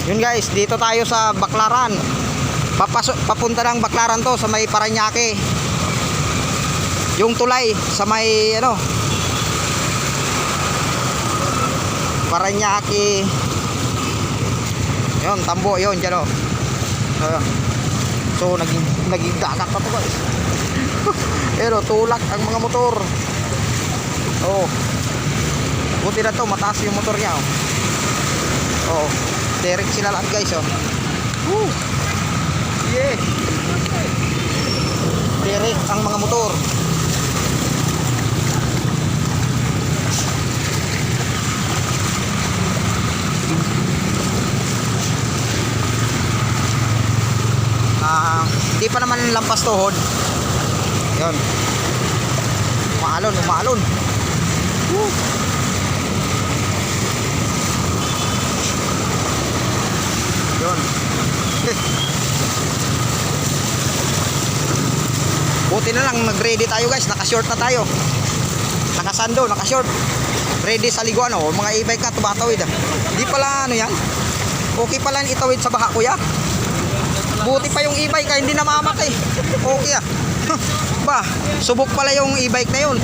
Yun guys, dito tayo sa Baclaran. Papunta ng Baclaran to sa may Parañaque. Yung tulay sa may ano, Parañaque. Yun, tambo yun dyan o. So naging dagat pa to guys. Pero tulak ang mga motor. Oh. Buti na to, mataas yung motor niya oh. Oh, direct sila lahat guys oh. Woo. Yeah. Direct ang mga motor. Hindi pa naman lampas tuhod. Yun. Umalon. Woo. Yun. Buti na lang nag-ready tayo guys, naka-short na tayo. Nakasando, naka-short. Ready sa liguan oh, mga e-bike na tumatawid ah. Hindi pala ano yan. Okay pala itawid sa baha kuya. Buti pa yung e-bike hindi namamatay. Okay ah. Ba, subok pala yung e-bike na yun.